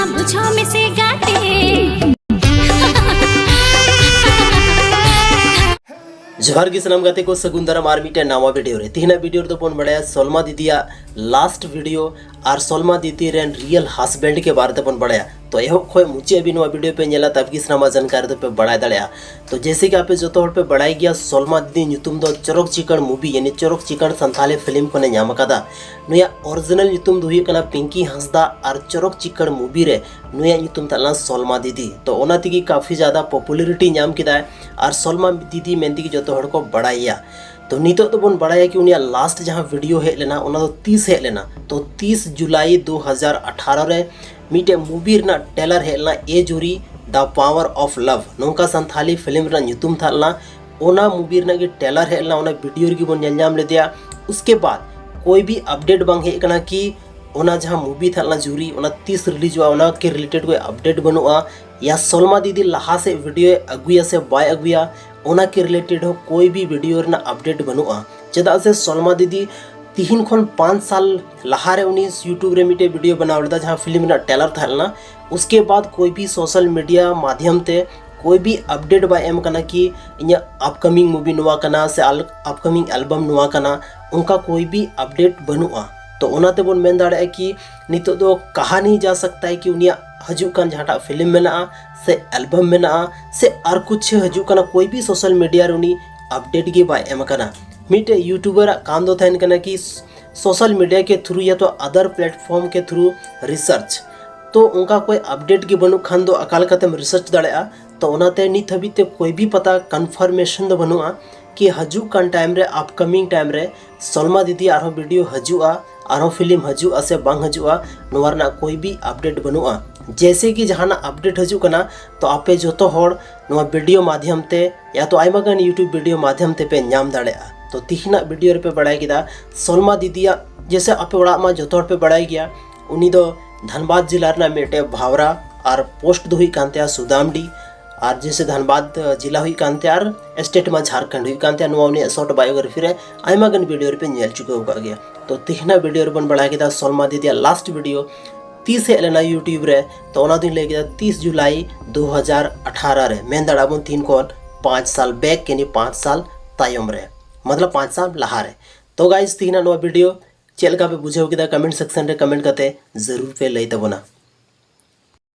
बुझो में से गाते। जोहार गी सनम गाते को सगुन दाराम आर मिटे नवा वीडियो रे तिहना वीडियो रे बन बड़ाया सलमा दीदिया लास्ट वीडियो और सलमा दीदी रेन रियल हस्बैंड के बारे बन बड़ाया। तो एहो खोय मुचे अभी नवा वीडियो पे नेला तब गिसनामा जानकारी दो पे बड़ाय दाड़िया। तो जैसे कि आपे जोतो हर पे बड़ाई गया सलमा दीदी ᱧᱩᱛᱩᱢ दो चरक चिकन मूवी यानी चरक चिकन संथाली फिल्म को ने ᱧᱟᱢ ᱟᱠᱟᱫᱟ। नुया ओरिजिनल ᱧᱩᱛᱩᱢ दो हुई कना पिंकी हंसदा और चरक चिकन मूवी रे नुया ᱧᱩᱛᱩम ताला सलमा दीदी। तो ओना तिगी काफी ज्यादा पॉपुलैरिटी ᱧᱟᱢ किदा और सलमा दीदी मेनती की जोतो हर को बड़ाइया। तो नितो तो बन बड़ाया कि उनिया लास्ट जहां वीडियो हेज लेना उना तो 30 हेज लेना। तो 30 जुलाई 2018 रे मिटे मूवी रे टेलर हेज लेना ए जोरी द पावर ऑफ लव नोंका संथाली फिल्म रे ᱧᱩᱛᱩᱢ थालना ओना मूवी रे की टेलर हेज लेना ओना वीडियो रे बन ᱧᱟᱢ लेदिया। उसके बाद कोई भी अपडेट बांग हेज कना कि ओना जहां मूवी थालना जूरी ओना 30 रिलीज हुआ ओना के रिलेटेड कोई अपडेट बनुआ या सलमा दीदी लहा से वीडियो अगुया से बाय अगुया ओना के रिलेटेड हो कोई भी वीडियो रे अपडेट बनुआ। चेदा से सलमा दीदी 3 खन 5 साल लहारे उनी यूट्यूब रे मिटे वीडियो बनाव लेदा जहां फिल्म रे टेलर थालना। उसके बाद कोई भी सोशल मीडिया माध्यम ते कोई भी अपडेट बा एम कना कि इन्या अपकमिंग मूवी नुआ कना से अपकमिंग एल्बम नुआ कना उनका कोई भी अपडेट बनुआ। तो ओनाते बोन मेन दाड़े कि नितो दो कहा नहीं जा सकता है कि उनिया हजू कान जहाटा फिल्म मेना से एल्बम मेना से और कुछ हजू काना कोई भी सोशल मीडिया रे उनी अपडेट गे बा एम कना। मिटे यूट्यूबर काम दो थाइन कना कि सोशल मीडिया के थ्रू या तो अदर प्लेटफॉर्म के थ्रू रिसर्च तो उनका कोई अपडेट के बनु खान दो अकाल कतम रिसर्च दाड़ेआ। तो ओनाते नित हबीते कोई भी पता कन्फर्मेशन दो बनुआ कि हजू कान टाइम रे अपकमिंग टाइम रे सलमा दीदी आरो वीडियो हजुआ आरो फिल्म हजुआ से बांग हजुआ नोरना कोई भी अपडेट बनुआ। जैसे कि जहाना अपडेट हजू कना तो आपे जोतो होड़ नोआ वीडियो माध्यम ते या तो आइमा गन यूट्यूब वीडियो माध्यम ते पे ᱧᱟᱢ दाड़ेआ। तो तिहना वीडियो रे पे बड़ाई किदा सलमा दीदिया जैसे आपे ओड़ा मा जोतो पे बड़ाई गया उनी दो धनबाद जिला रे मेटे भावरा और पोस्ट दो हुई कांते सुदामडी और जैसे धनबाद जिला हुई कांते और स्टेट में झारखंड हुई कांते नुआ उनी शॉर्ट बायोग्राफी रे आइमा गन वीडियो रे पे नेल चुका होगा गया। तो तिहना वीडियो रे बन बड़ा किदा सलमा दीदिया लास्ट वीडियो 30 हेज लेना यूट्यूब रे। तो ओना दिन ले 30 जुलाई 2018 रे मेन दाड़ा बन 3 कोन 5 साल बैक यानी 5 साल तायम रे मतलब 5 साल लहा रे। तो गाइस तिहना नो वीडियो चेलका पे बुझेव किदा कमेंट सेक्शन रे कमेंट करते जरूर पे लई तबना।